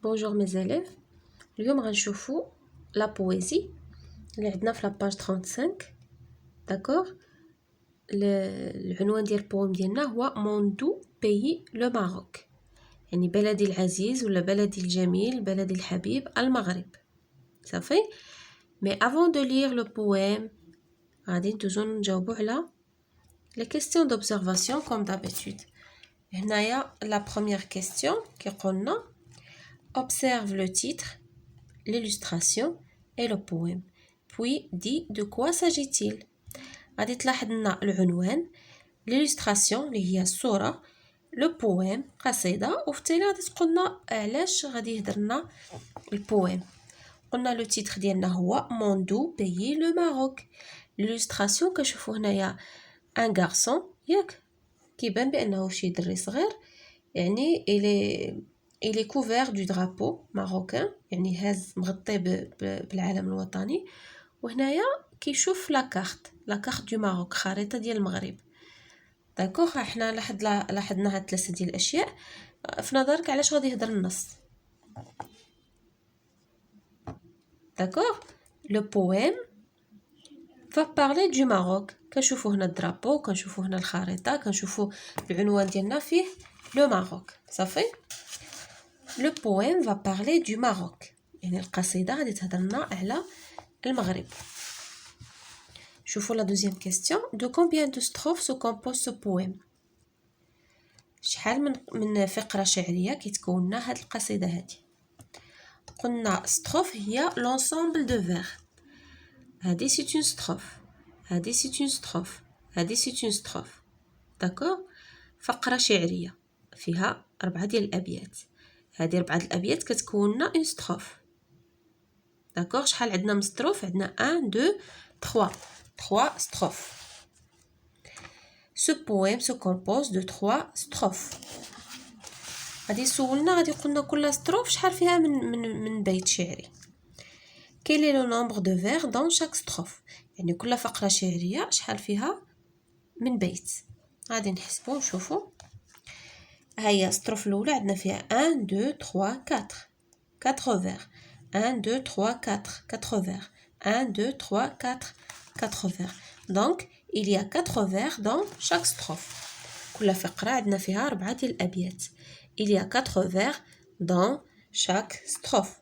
Bonjour mes élèves. اليوم غنشوفوا la poésie اللي عندنا في la page 35. d'accord. العنوان ديال البوم ديالنا هو mon doux pays le Maroc. يعني بلدي العزيز ولا بلدي الجميل بلدي الحبيب المغرب. صافي. mais avant de lire le poème غادي نتوجو نجاوبوا على les questions d'observation comme d'habitude. هنايا la première question كيقولنا observe le titre, l'illustration et le poème. Puis dis de quoi s'agit-il. غادي تلاحظ لنا العنوان l'illustration اللي هي الصورة le poème قصيدة وفي التالي غادي تقولنا علاش غادي يهضر لنا البويم. قلنا لو تيتر ديالنا هو mon doux pays le Maroc. l'illustration كنشوفوا هنايا ان garçon ياك كيبان بانه شي دري صغير يعني il est couvert du drapeau marocain يعني هاز مغطي بالعلم الوطني وهنايا كيشوف لا كارت دو ماروك خريطه ديال المغرب. داكوغ احنا لاحظنا هاد ثلاثه ديال الاشياء. في نظرك علاش غادي يهضر النص؟ داكوغ لو بويم va parler du Maroc. كنشوفوا هنا الدرابو كنشوفوا هنا الخريطه كنشوفوا العنوان ديالنا فيه لو ماروك. صافي. Le poème va parler du Maroc. يعني القصيدة غادي تهضر لنا على المغرب. شوفوا la deuxième question. De combien de strophes se compose ce poème? شحال من فقرة شعرية كيتكون لنا هاد القصيدة هادي؟ قلنا strophe هي l'ensemble de vers. هادي c'est une strophe. هادي c'est une strophe. هادي c'est une strophe. d'accord. فقرة شعرية فيها 4 ديال الأبيات. هذه 4 الابيات كتكون لنا اون ستروف. داكوغ. شحال عندنا من ستروف؟ عندنا 1 2 3 ستروف. ce poème se compose de 3 strophes. غادي يسولنا غادي يقولنا كل ستروف شحال فيها من بيت شعري. quel est le nombre de vers dans chaque strophe. يعني كل فقرة شعرية شحال فيها من بيت. غادي نحسبوا نشوفوا. هيا ستروف الاولى عندنا فيها 1 2 3 4 vers. 1 2 3 4 vers. 1 2 3 4 vers. donc il y a 4 vers dans chaque strophe. كل فقرة عندنا فيها 4 ديال الابيات. il y a 4 vers dans chaque strophe.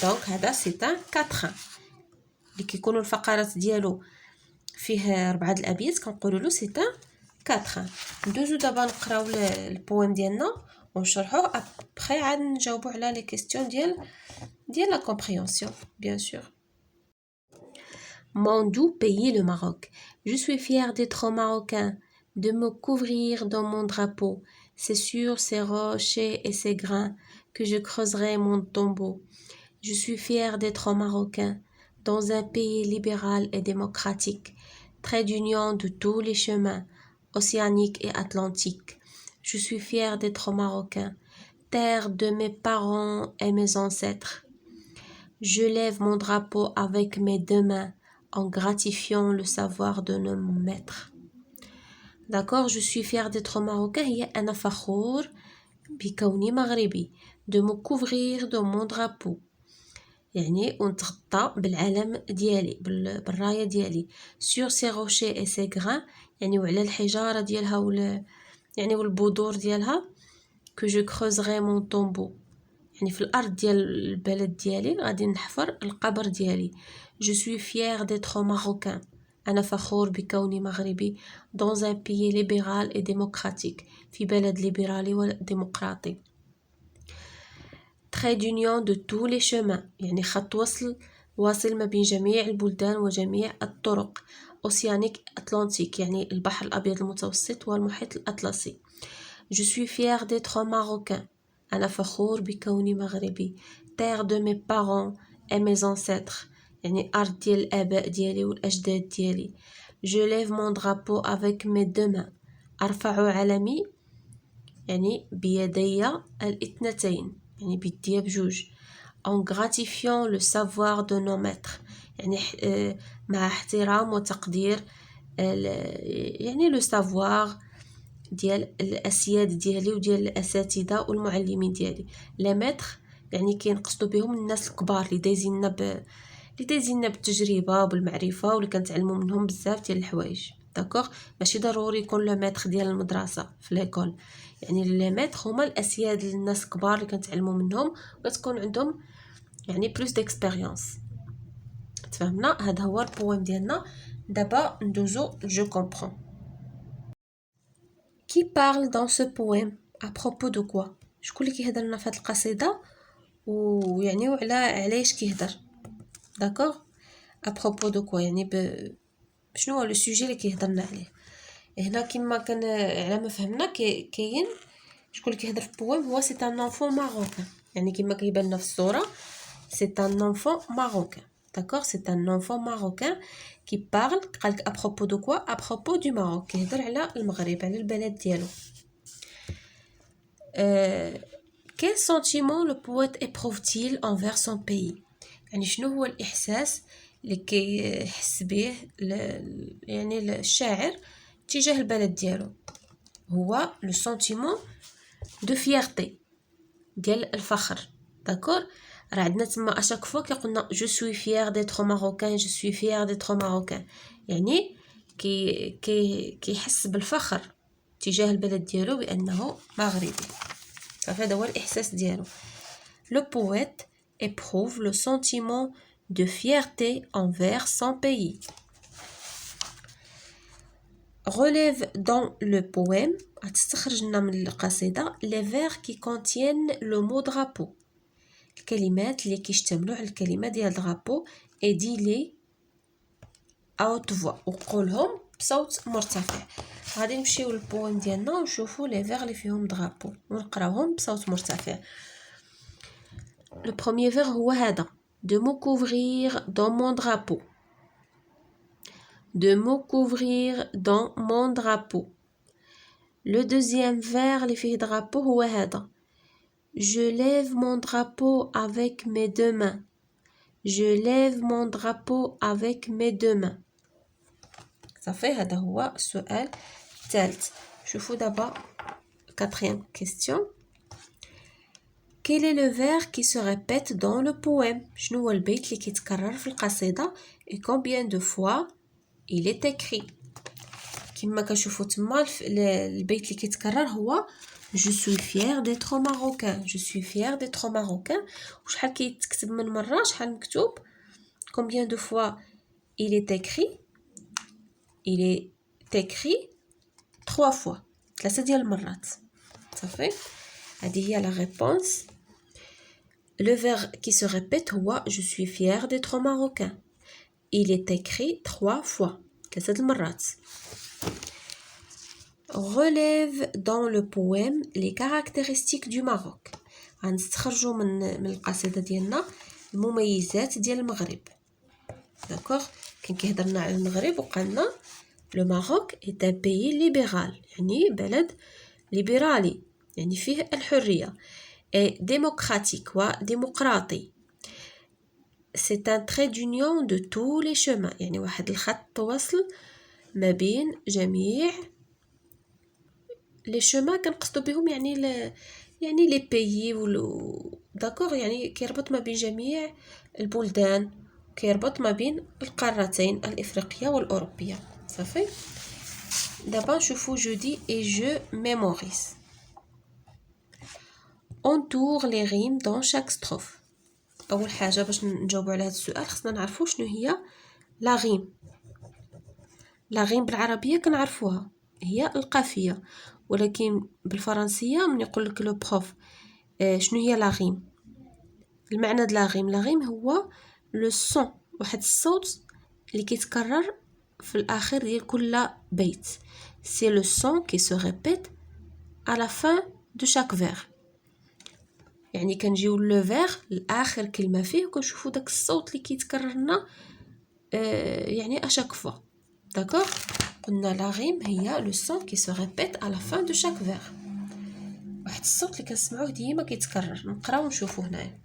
donc هذا c'est un 4 اللي كيكونوا الفقرات ديالو فيه 4 الابيات كنقولوا له c'est un 4. ندوزو دابا نقراو البويم ديالنا ونشرحوه ابري عاد نجاوبو على لي كيسيون ديال لا كومبريهنسيون bien sûr. Mon doux pays le Maroc. Je suis fier d'être marocain, de me couvrir dans mon drapeau. C'est sur ces rochers et ces grains que je creuserai mon tombeau. Je suis fier d'être marocain, dans un pays libéral et démocratique, trait d'union de tous les chemins océanique et atlantique. Je suis fier d'être marocain, terre de mes parents et mes ancêtres. Je lève mon drapeau avec mes 2 mains en gratifiant le savoir de nos maîtres. D'accord, je suis fier d'être marocain. هي أنا فخور بكوني مغربي. De me couvrir de mon drapeau. يعني ونتغطى بالعلم ديالي بالرايه ديالي. sur ces rochers et ces grains يعني وعلى الحجاره ديالها يعني والبذور ديالها. que je creuserai mon tombeau يعني في الارض ديال البلد ديالي غادي نحفر القبر ديالي. je suis fier d'être marocain. انا فخور بكوني مغربي. dans un pays libéral et démocratique في بلد ليبرالي وديمقراطي. trait d'union de tous les chemins يعني خط واصل ما بين جميع البلدان وجميع الطرق. أوسيانيك أتلانتيك يعني البحر الأبيض المتوسط والمحيط الأطلسي. je suis fier d'être marocain. أنا فخور بكوني مغربي. terre de mes parents et mes ancêtres يعني أرض ديال الآباء ديالي والأجداد ديالي. je lève mon drapeau avec mes 2 mains أرفع علمي يعني بيدي الاثنتين يعني بيديا بجوج. en gratifiant le savoir de nos maîtres يعني مع احترام وتقدير يعني لو سافوار ديال الاسياد ديالي وديال الاساتذه والمعلمين ديالي. لي ميتر يعني كينقصدوا بهم الناس الكبار اللي دايزيننا بالتجربه وبالمعرفه واللي كنتعلموا منهم بزاف ديال الحوايج. داكوغ، ماشي ضروري يكون لو ميتر ديال المدرسه في ليكول، يعني لي ميتر هما الاسياد الناس الكبار اللي كنتعلموا منهم وتكون عندهم يعني بلوس ديكسبيريونس. تفهمنا؟ هذا هو البويم ديالنا. دابا ندوزو جو كومبرون. Qui parle dans ce poème à propos de quoi؟ شكون اللي كيهضر لنا في هذه القصيده ويعني وعلى علاش كيهضر؟ داكوغ، à propos de quoi يعني شنو هو لو سوجي اللي كيهضرنا عليه. هنا كما كان على ما فهمنا كاين شكون اللي كيهضر في البويم هو سي ان انفون ماروكان، يعني كما كيبان لنا في الصوره سي ان انفون ماروكان. D'accord, c'est un enfant marocain qui parle à propos de quoi? À propos du Maroc. كيهضر على المغرب، على البلد ديالو. Quel sentiment le poète éprouve-t-il envers son pays? يعني شنو هو الإحساس اللي كيحس به يعني الشاعر تجاه البلد ديالو؟ هو le sentiment de fierté ديال الفخر. داكور، راه عندنا تما اشاك فوا كيقولنا جو سوي فيير ديتر ماروكان، جو سوي فيير ديتر ماروكان، يعني كيحس بالفخر تجاه البلد ديالو بانه مغربي. فهذا هو الاحساس ديالو. لو بويت éprouve le sentiment de fierté envers son pays. Relève dans le poème تستخرج لنا من القصيده les vers qui contiennent le mot drapeau، الكلمات اللي كيشتملوا على الكلمه ديال درابو، اي دي لي اوت فوا، وقولهم بصوت مرتفع. غادي نمشيو للبويم ديالنا ونشوفوا لي فيغ اللي فيهم درابو ونقراوهم بصوت مرتفع. لو بروميير فيغ هو هذا: de me couvrir dans mon drapeau، de me couvrir dans mon drapeau. Le deuxième vers اللي فيه درابو هو هذا: je lève mon drapeau avec mes deux mains. Je lève mon drapeau avec mes deux mains. صافي، هذا هو السؤال الثالث. شوفوا دابا quatrième question. Quel est le vers qui se répète dans le poème؟ شنو هو البيت اللي كيتكرر في القصيدة et combien de fois il est écrit؟ كما كنشوفوا تما البيت اللي كيتكرر هو Je suis fier d'être marocain. Je suis fier d'être marocain. وشحال كيتكتب من مرة، شحال مكتوب؟ Combien de fois il est écrit? Il est écrit 3 fois. 3 ديال المرات. صافي، هذه هي la réponse. Le verbe qui se répète هو Je suis fier d'être marocain. Il est écrit 3 fois. 3 المرات. Relève dans le poème les caractéristiques du Maroc. غنستخرجوا من القصيده ديالنا المميزات ديال المغرب. داكوغ، كان كيهضرنا على المغرب وقالنا لو ماروك est un pays libéral، يعني بلد ليبرالي، يعني فيه الحريه، et démocratique وديمقراطي. c'est un trait d'union de tous les chemins، يعني واحد الخط وصل ما بين جميع لي شوما كنقصدوا بهم يعني لي بيي داكوغ، يعني كيربط ما بين جميع البلدان، كيربط ما بين القارتين الافريقيه والاوروبيه. صافي، دابا نشوفوا جودي اي جو ميموريز. entoure les rimes dans chaque strophe. اول حاجه باش نجاوبوا على هذا السؤال خصنا نعرفوا شنو هي لا غيم. لا غيم بالعربيه كنعرفوها هي القافيه، ولكن بالفرنسيه من يقول لك لو بروف شنو هي لا غيم، المعنى د لا غيم هو لو سون، واحد الصوت اللي كيتكرر في الاخر ديال كل بيت. سي لو سون كي سو ريبيت à la fin de chaque vers، يعني كنجيو لو فيغ لاخر كلمه فيه وكنشوفوا داك الصوت اللي كيتكرر لنا يعني اشاك فوا. داكوغ، قلنا لا غيم هي لو سون كي سو ريبيت à la fin de chaque vers، واحد الصوت اللي كنسمعوه ديما كيتكرر. نقراو ونشوفوا هنايا.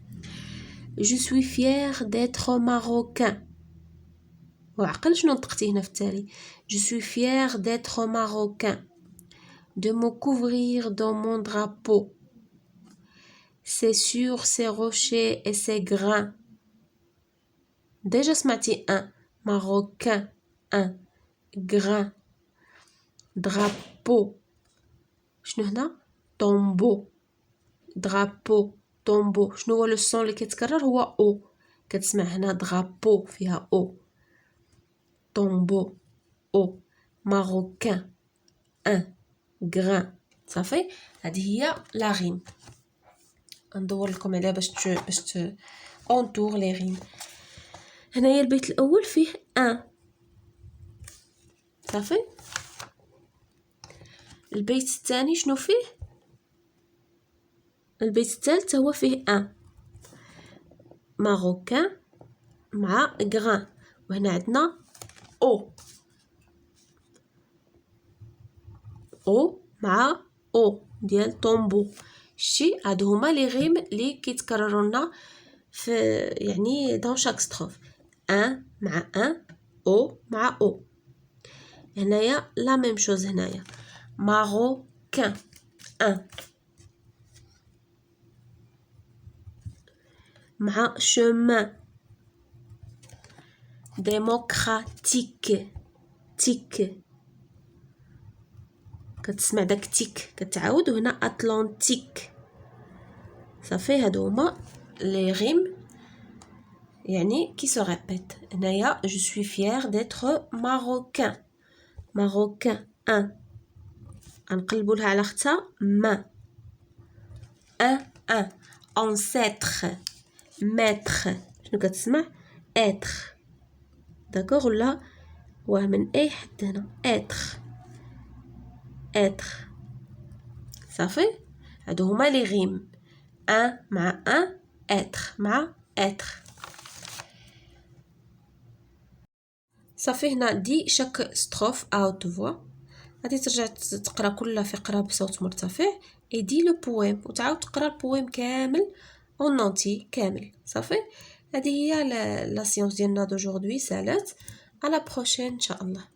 Je suis fier d'être marocain. وعقل شنو نطقتي هنا في التالي. Je suis fier d'être marocain. De me couvrir dans mon drapeau. c'est sur ces rochers et ces grains. déjà سمعتي un marocain un grain drapeau شنو هنا tombeau drapeau tombeau شنو هو لو سون اللي كيتكرر هو او كتسمع هنا drapeau فيها او tombeau او marocain un grain صافي هذه هي لا ريم ندور لكم عليها باش اونتور لي ريم هنايا البيت الاول فيه ان صافي البيت الثاني شنو فيه البيت الثالث هو فيه ان ماروكان مع غران وهنا عندنا او مع او ديال طومبو شتي هادو هما لي غيم اللي كيتكرروا لنا في يعني دون شاك ستروف ان مع ان او مع او هنايا لا ميم شوز هنايا ماروكان ان مع chemin démocratique تيك كتسمع داك تيك كتعاود وهنا اتلانتيك صافي هادو هما لي ريم يعني كي سو ريبيت هنايا je suis fier d'être marocain marocain ان غنقلبوا لها على اختها ما ان ancêtre maître شنو كتسمع être داكوغ ولا واه من اي حد هنا être صافي هادو هما لي غيم ان مع ان être مع être صافي هنا دي شاك ستروف اوت فوا غادي ترجع تقرا كل فقره بصوت مرتفع اي دي لو بويم وتعاود تقرا البويم كامل اون نونتي كامل صافي هذه هي لا سيونس ديالنا دوجوردي سالات على بروشين ان شاء الله.